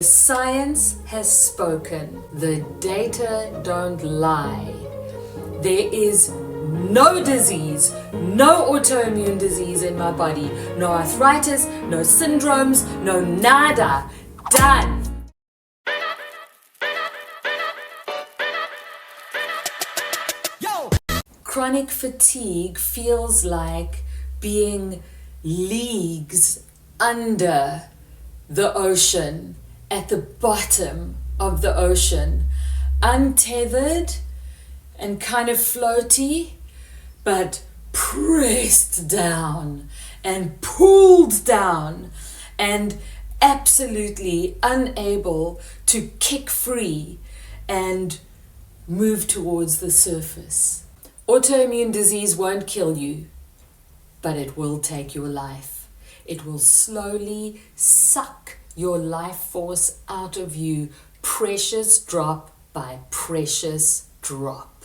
Science has spoken. The data don't lie. There is no disease, no autoimmune disease in my body. No arthritis, no syndromes, no nada. Done. Chronic fatigue feels like being leagues under the ocean, at the bottom of the ocean, untethered and kind of floaty, but pressed down and pulled down and absolutely unable to kick free and move towards the surface. Autoimmune disease won't kill you, but it will take your life. It will slowly suck your life force out of you, precious drop by precious drop.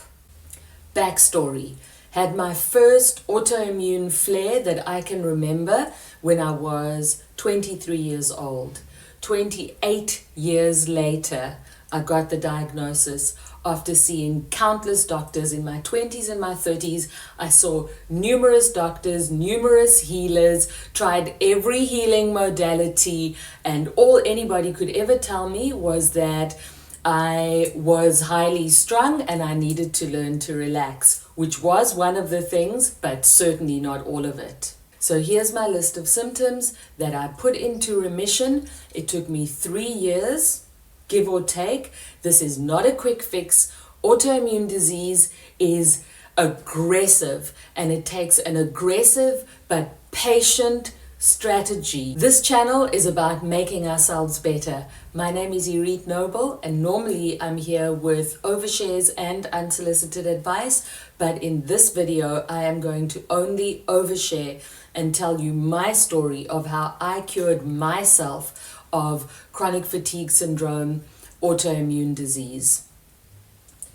Backstory: had my first autoimmune flare that I can remember when I was 23 years old. 28 years later, I got the diagnosis. After seeing countless doctors in my 20s and my 30s, I saw numerous doctors, numerous healers, tried every healing modality, and all anybody could ever tell me was that I was highly strung and I needed to learn to relax, which was one of the things, but certainly not all of it. So here's my list of symptoms that I put into remission. It took me 3 years, give or take. This is not a quick fix. Autoimmune disease is aggressive, and it takes an aggressive but patient strategy. This channel is about making ourselves better. My name is Irit Noble, and normally I'm here with overshares and unsolicited advice, but in this video I am going to only overshare and tell you my story of how I cured myself of chronic fatigue syndrome, autoimmune disease.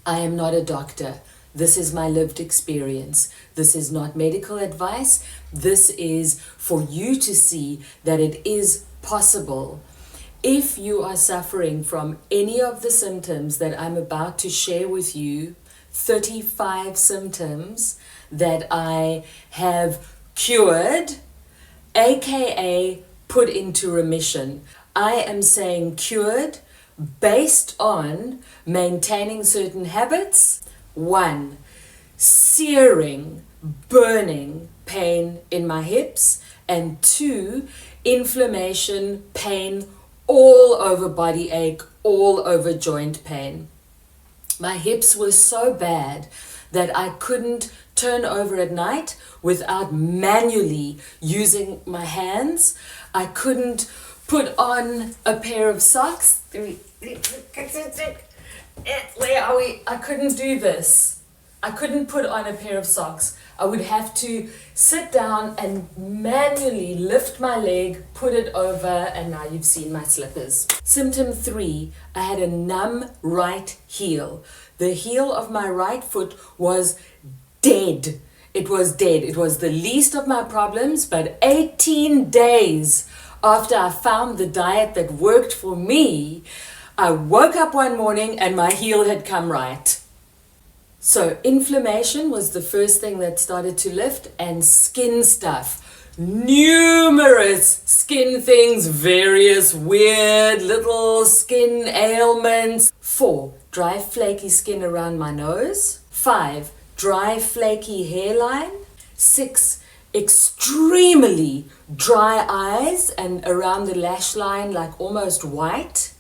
I am not a doctor. This is my lived experience. This is not medical advice. This is for you to see that it is possible. If you are suffering from any of the symptoms that I'm about to share with you, 35 symptoms that I have cured, aka put into remission. I am saying cured based on maintaining certain habits. 1, searing, burning pain in my hips, and 2, inflammation, pain all over body ache, all over joint pain. My hips were so bad that I couldn't turn over at night without manually using my hands. I couldn't put on a pair of socks. Where are we? I couldn't do this. I couldn't put on a pair of socks. I would have to sit down and manually lift my leg, put it over, and now you've seen my slippers. Symptom 3, I had a numb right heel. The heel of my right foot was dead. It was dead. It was the least of my problems, but 18 days after I found the diet that worked for me, I woke up one morning and my heel had come right. So inflammation was the first thing that started to lift, and skin stuff. Numerous skin things, various weird little skin ailments. 4, dry flaky skin around my nose. 5, dry flaky hairline. 6, extremely dry eyes and around the lash line, like almost white.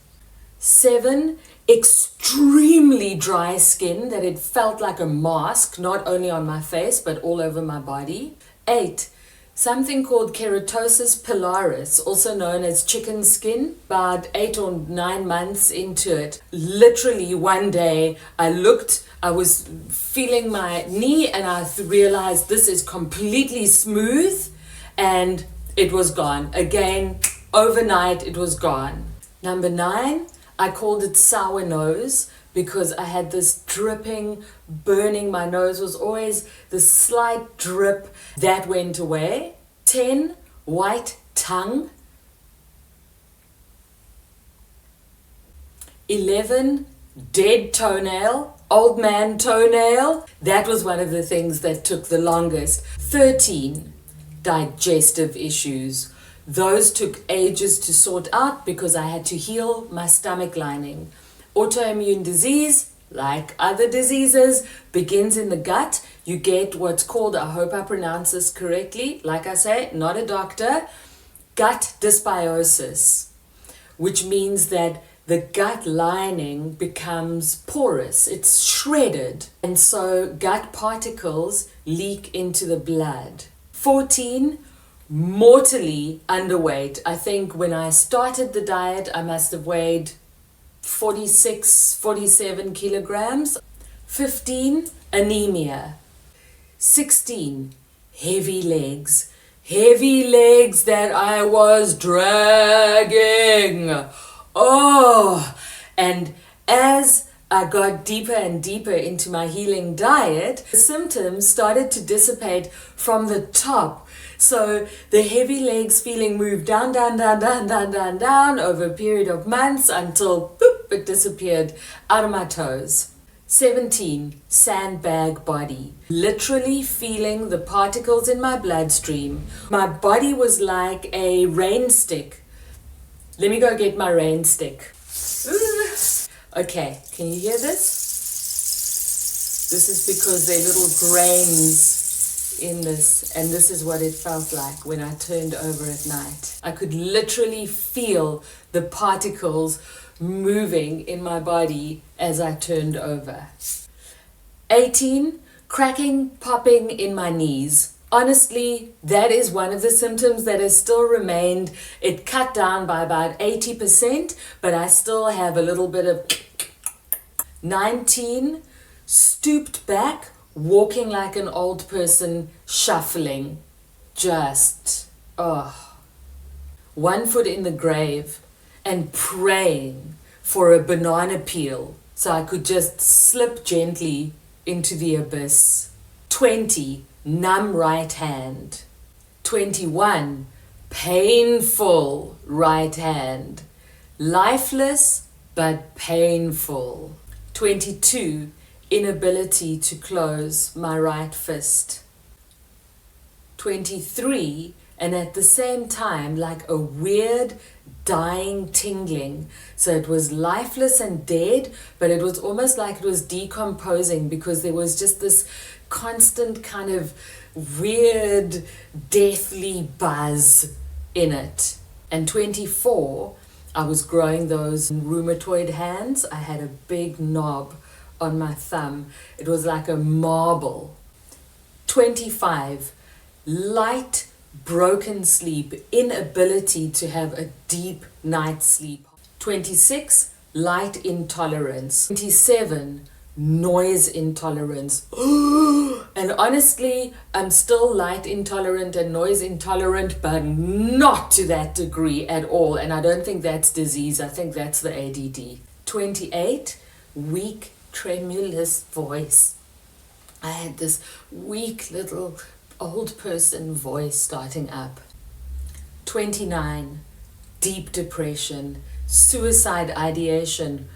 7, extremely dry skin that it felt like a mask, not only on my face but all over my body. 8, something called Keratosis pilaris, also known as chicken skin. About 8 or 9 months into it, literally one day I was feeling my knee and I realized this is completely smooth, and it was gone. Again, overnight it was gone. Number 9, I called it sour nose because I had this dripping, burning. My nose was always this slight drip. That went away. 10, white tongue. 11, dead toenail, old man toenail. That was one of the things that took the longest. 13, digestive issues. Those took ages to sort out because I had to heal my stomach lining. Autoimmune disease, like other diseases, begins in the gut. You get what's called, I hope I pronounce this correctly, like I say, not a doctor, gut dysbiosis, which means that the gut lining becomes porous, it's shredded, and so gut particles leak into the blood. 14, mortally underweight. I think when I started the diet, I must have weighed 46, 47 kilograms. 15, anemia. 16, heavy legs. Heavy legs that I was dragging. Oh, and as I got deeper and deeper into my healing diet, the symptoms started to dissipate from the top. So the heavy legs feeling moved down, down, down, down, down, down, down over a period of months until boop, it disappeared out of my toes. 17, sandbag body. Literally feeling the particles in my bloodstream. My body was like a rain stick. Let me go get my rain stick. Okay, can you hear this? This is because there are little grains in this, and this is what it felt like when I turned over at night. I could literally feel the particles moving in my body as I turned over. 18, cracking, popping in my knees. Honestly, that is one of the symptoms that has still remained. It cut down by about 80%, but I still have a little bit of 19, stooped back, walking like an old person, shuffling. Just, one foot in the grave and praying for a banana peel so I could just slip gently into the abyss. 20, numb right hand. 21, painful right hand. Lifeless but painful. 22, inability to close my right fist. 23, and at the same time like a weird dying tingling. So it was lifeless and dead, but it was almost like it was decomposing because there was just this constant kind of weird deathly buzz in it. And 24, I was growing those rheumatoid hands. I had a big knob on my thumb. It was like a marble. 25, light broken sleep, inability to have a deep night's sleep. 26, light intolerance. 27, noise intolerance. And honestly, I'm still light intolerant and noise intolerant, but not to that degree at all. And I don't think that's disease. I think that's the ADD. 28, weak, tremulous voice. I had this weak little old person voice starting up. 29, deep depression, suicide ideation.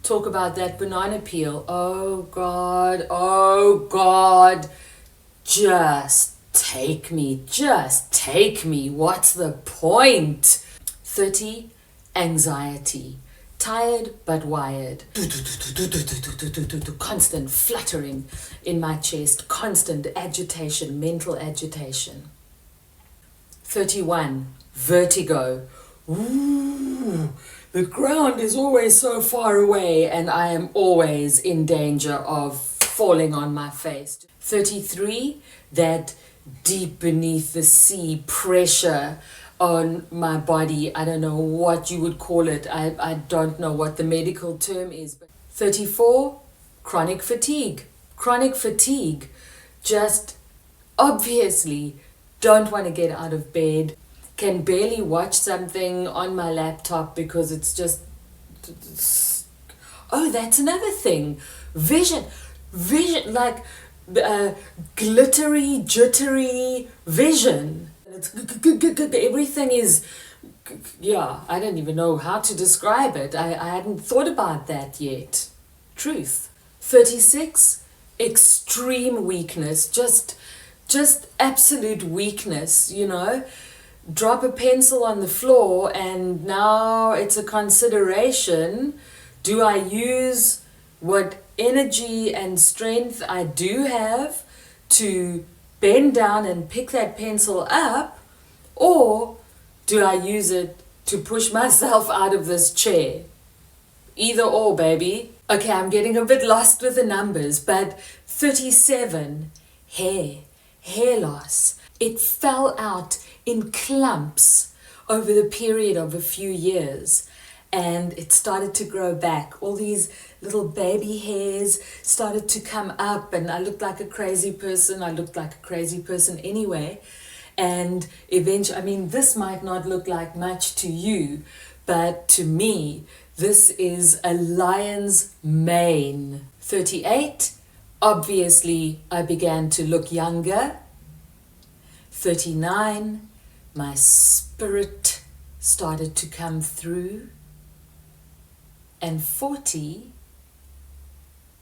Talk about that banana peel. Oh God, just take me, what's the point? 30, anxiety, tired but wired, constant fluttering in my chest, constant agitation, mental agitation. 31, vertigo. Ooh, the ground is always so far away and I am always in danger of falling on my face. 33, that deep beneath the sea pressure on my body. I don't know what you would call it. I don't know what the medical term is. 34, chronic fatigue. Just obviously don't want to get out of bed. Can barely watch something on my laptop because it's just... Oh, that's another thing. Vision, like glittery, jittery vision. Everything is yeah, I don't even know how to describe it. I hadn't thought about that yet. Truth. 36, extreme weakness, just absolute weakness, you know. Drop a pencil on the floor and now it's a consideration. Do I use what energy and strength I do have to bend down and pick that pencil up, or do I use it to push myself out of this chair? Either or, baby. Okay, I'm getting a bit lost with the numbers, but 37, hair loss. It fell out in clumps over the period of a few years, and it started to grow back. All these little baby hairs started to come up, and I looked like a crazy person. I looked like a crazy person anyway. And eventually, I mean, this might not look like much to you, but to me, this is a lion's mane. 38, obviously, I began to look younger. 39, my spirit started to come through. And 40,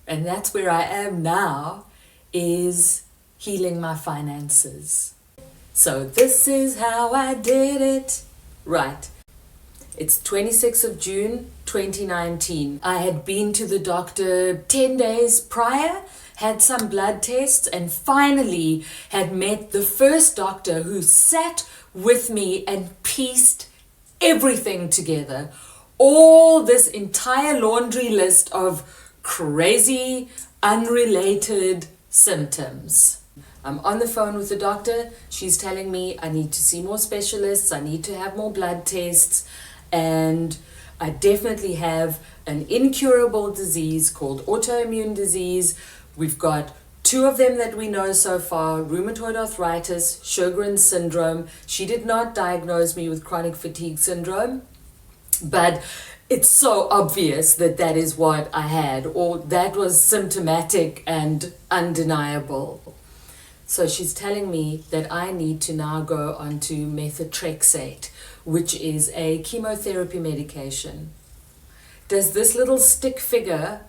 and that's where I am now, is healing my finances. So this is how I did it. Right. It's 26th of June, 2019. I had been to the doctor 10 days prior, had some blood tests, and finally had met the first doctor who sat with me and pieced everything together. All this entire laundry list of crazy, unrelated symptoms. I'm on the phone with the doctor. She's telling me I need to see more specialists. I need to have more blood tests. And I definitely have an incurable disease called autoimmune disease. We've got 2 of them that we know so far: rheumatoid arthritis, Sjogren's syndrome. She did not diagnose me with chronic fatigue syndrome, but it's so obvious that that is what I had, or that was symptomatic and undeniable. So she's telling me that I need to now go on to methotrexate, which is a chemotherapy medication. Does this little stick figure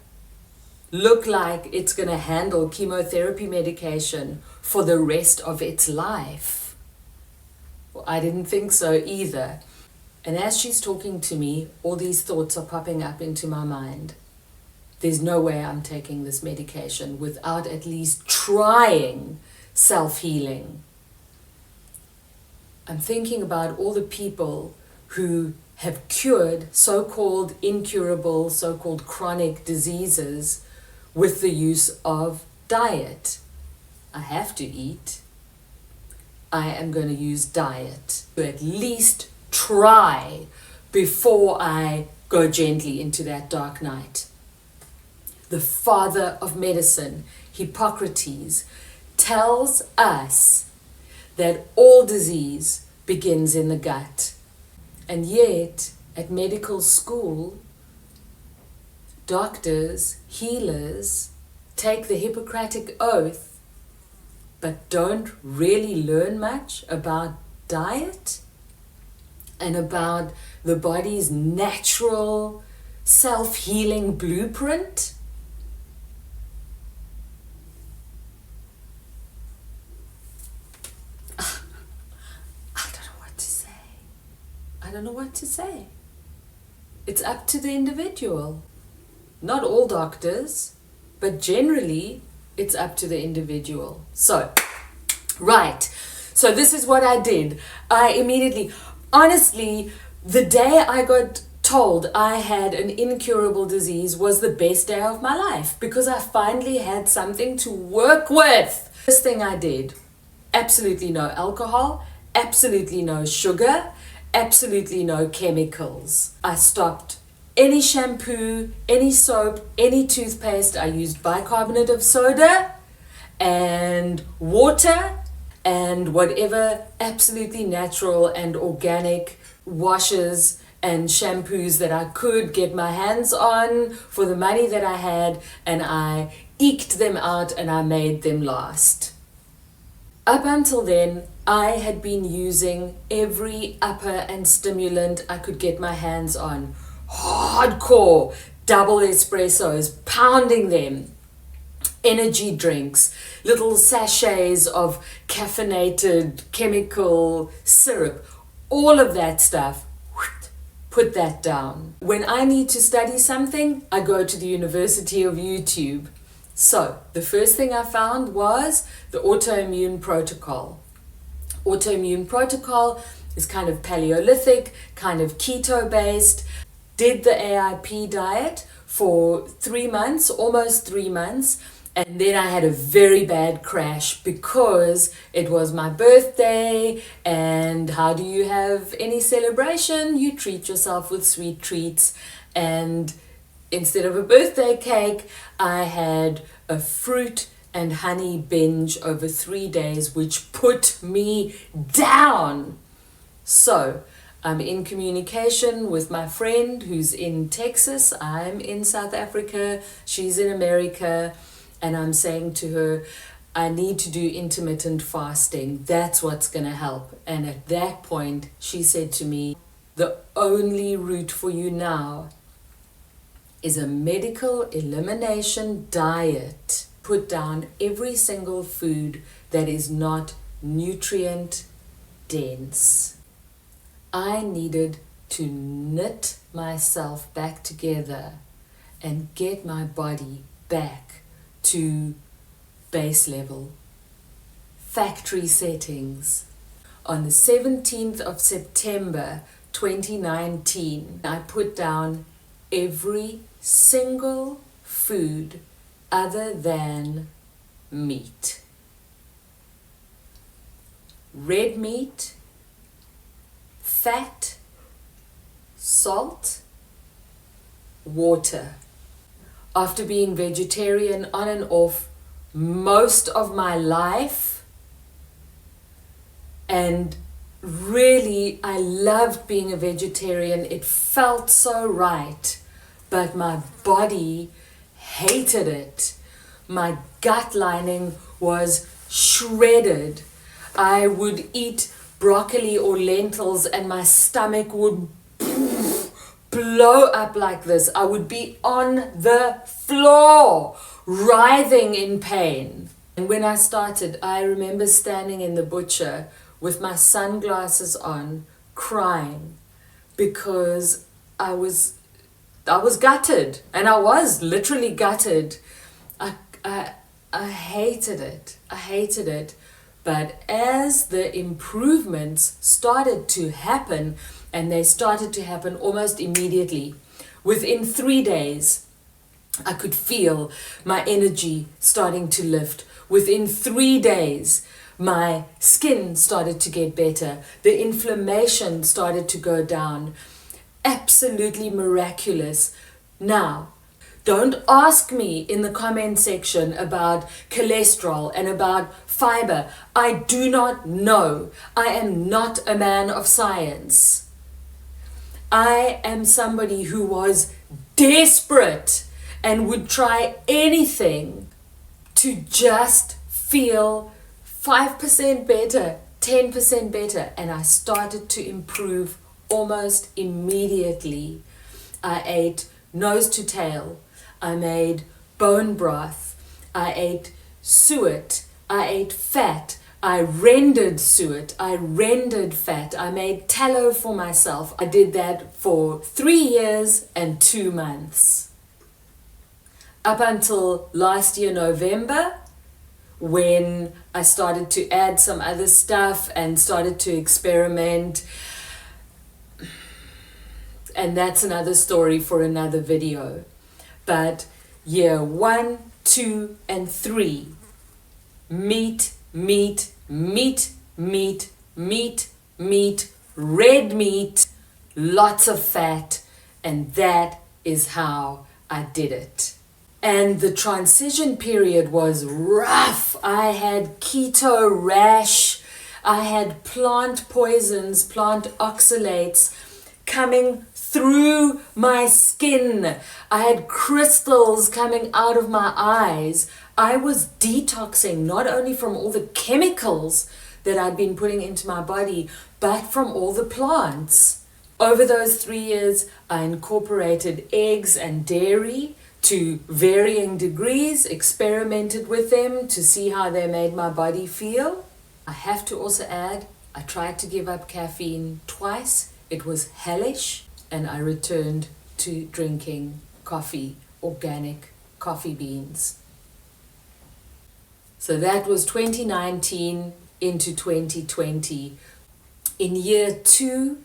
look like it's going to handle chemotherapy medication for the rest of its life? Well, I didn't think so either. And as she's talking to me, all these thoughts are popping up into my mind. There's no way I'm taking this medication without at least trying self-healing. I'm thinking about all the people who have cured so-called incurable, so-called chronic diseases with the use of diet. I have to eat. I am going to use diet to at least try before I go gently into that dark night. The father of medicine, Hippocrates, tells us that all disease begins in the gut. And yet, at medical school, doctors, healers, take the Hippocratic oath, but don't really learn much about diet and about the body's natural self-healing blueprint. I don't know what to say. It's up to the individual. Not all doctors, but generally it's up to the individual. So, right. So this is what I did. I immediately, honestly, the day I got told I had an incurable disease was the best day of my life, because I finally had something to work with. First thing I did, absolutely no alcohol, absolutely no sugar, absolutely no chemicals. I stopped any shampoo, any soap, any toothpaste. I used bicarbonate of soda and water and whatever absolutely natural and organic washes and shampoos that I could get my hands on for the money that I had, and I eked them out and I made them last. Up until then, I had been using every upper and stimulant I could get my hands on. Hardcore double espressos, pounding them. Energy drinks, little sachets of caffeinated chemical syrup, all of that stuff. Put that down. When I need to study something, I go to the University of YouTube. So the first thing I found was the autoimmune protocol. Autoimmune protocol is kind of Paleolithic, kind of keto based. Did the AIP diet for 3 months, almost 3 months. And then I had a very bad crash because it was my birthday, and how do you have any celebration? You treat yourself with sweet treats, and instead of a birthday cake, I had a fruit and honey binge over 3 days, which put me down. So I'm in communication with my friend who's in Texas. I'm in South Africa. She's in America. And I'm saying to her, I need to do intermittent fasting. That's what's going to help. And at that point, she said to me, the only route for you now is a medical elimination diet. Put down every single food that is not nutrient dense. I needed to knit myself back together and get my body back to base level, factory settings. On the 17th of September 2019, I put down every single food other than meat. Red meat, fat, salt, water. After being vegetarian on and off most of my life, and really I loved being a vegetarian, it felt so right, but my body hated it. My gut lining was shredded. I would eat broccoli or lentils and my stomach would blow up like this. I would be on the floor, writhing in pain. And when I started, I remember standing in the butcher with my sunglasses on, crying, because I was gutted, and I was literally gutted. I hated it. I hated it. But as the improvements started to happen, and they started to happen almost immediately, within 3 days, I could feel my energy starting to lift. Within 3 days, my skin started to get better. The inflammation started to go down. Absolutely miraculous. Now, don't ask me in the comment section about cholesterol and about fiber. I do not know. I am not a man of science. I am somebody who was desperate and would try anything to just feel 5% better, 10% better. And I started to improve almost immediately. I ate nose to tail. I made bone broth. I ate suet. I ate fat. I rendered suet. I rendered fat. I made tallow for myself. I did that for 3 years and 2 months. Up until last year, November, when I started to add some other stuff and started to experiment. And that's another story for another video. But year 1, 2, and 3, meat, meat, meat, meat, meat, meat, red meat, lots of fat, and that is how I did it. And the transition period was rough. I had keto rash. I had plant poisons, plant oxalates coming through my skin. I had crystals coming out of my eyes. I was detoxing not only from all the chemicals that I'd been putting into my body, but from all the plants. Over those 3 years, I incorporated eggs and dairy to varying degrees, experimented with them to see how they made my body feel. I have to also add, I tried to give up caffeine twice. It was hellish, and I returned to drinking coffee, organic coffee beans. So that was 2019 into 2020. In year 2,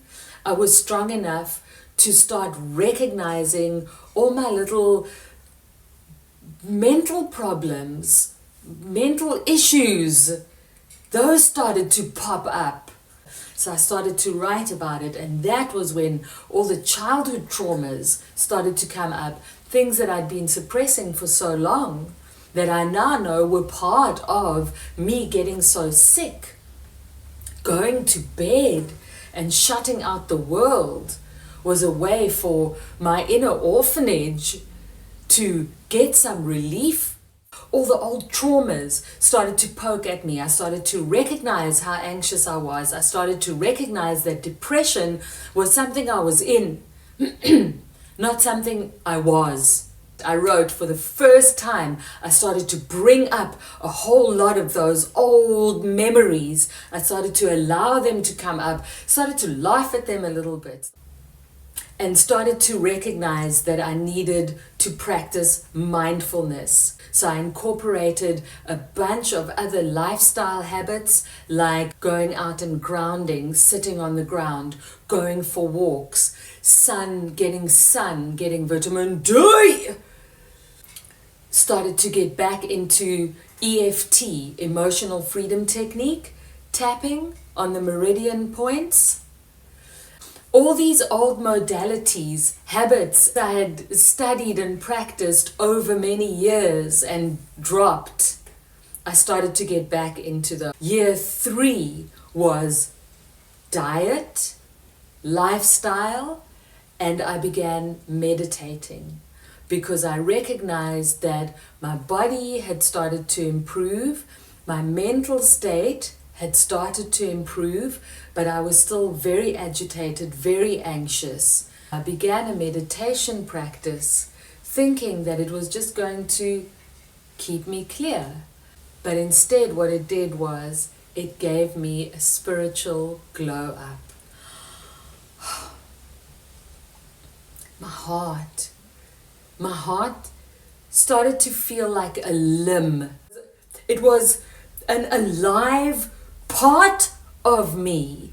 I was strong enough to start recognizing all my little mental problems, mental issues. Those started to pop up. So I started to write about it, and that was when all the childhood traumas started to come up, things that I'd been suppressing for so long that I now know were part of me getting so sick. Going to bed and shutting out the world was a way for my inner orphanage to get some relief. All the old traumas started to poke at me. I started to recognize how anxious I was. I started to recognize that depression was something I was in, not something I was. I wrote for the first time, I started to bring up a whole lot of those old memories. I started to allow them to come up, started to laugh at them a little bit, and started to recognize that I needed to practice mindfulness. So I incorporated a bunch of other lifestyle habits, like going out and grounding, sitting on the ground, going for walks, getting vitamin D. Started to get back into EFT, emotional freedom technique, tapping on the meridian points. All these old modalities, habits I had studied and practiced over many years and dropped, I started to get back into them. Year 3 was diet, lifestyle, and I began meditating, because I recognized that my body had started to improve, my mental state had started to improve, but I was still very agitated, very anxious. I began a meditation practice, thinking that it was just going to keep me clear. But instead, what it did was, it gave me a spiritual glow up. My heart started to feel like a limb. It was an alive part of me.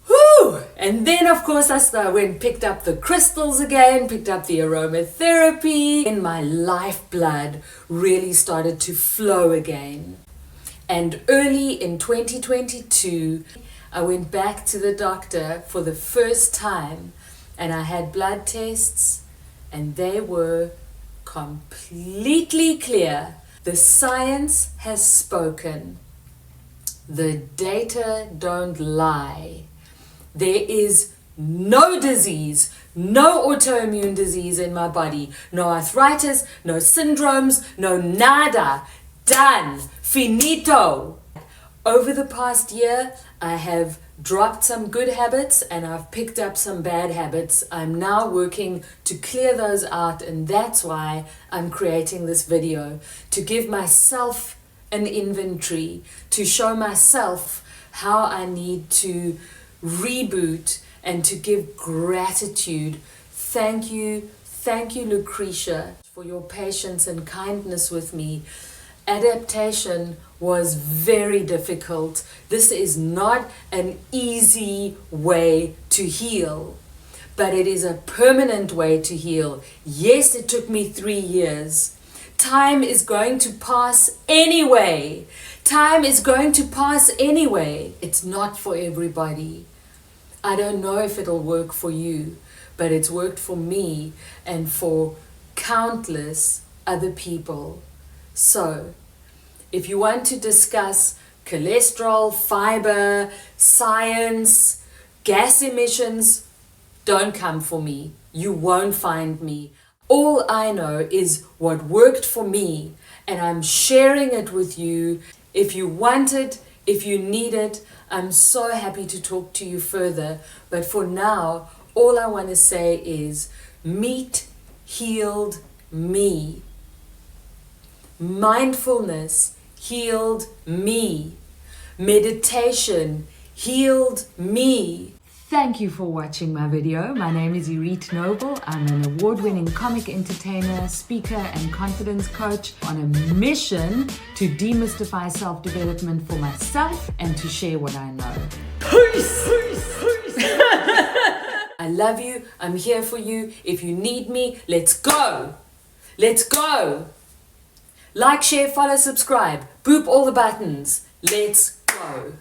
Whew! And then, of course, I went, picked up the crystals again, picked up the aromatherapy, and my lifeblood really started to flow again. And early in 2022, I went back to the doctor for the first time, and I had blood tests, and they were completely clear. The science has spoken. The data don't lie. There is no disease, no autoimmune disease in my body, no arthritis, no syndromes, no nada. Done. Finito. Over the past year, I have dropped some good habits and I've picked up some bad habits. I'm now working to clear those out, and that's why I'm creating this video, to give myself an inventory, to show myself how I need to reboot and to give gratitude. Thank you, Lucretia, for your patience and kindness with me. Adaptation was very difficult. This is not an easy way to heal, but it is a permanent way to heal. Yes, it took me 3 years. Time is going to pass anyway. Time is going to pass anyway. It's not for everybody. I don't know if it'll work for you, but it's worked for me and for countless other people. So, if you want to discuss cholesterol, fiber, science, gas emissions, don't come for me. You won't find me. All I know is what worked for me, and I'm sharing it with you. If you want it, If you need it, I'm so happy to talk to you further. But for now, all I want to say is meet healed me. Mindfulness healed me. Meditation healed me. Thank you for watching my video. My name is Irit Noble. I'm an award-winning comic entertainer, speaker, and confidence coach on a mission to demystify self-development for myself and to share what I know. Peace! I love you. I'm here for you. If you need me, let's go. Let's go. Like, share, follow, subscribe. Boop all the buttons. Let's go.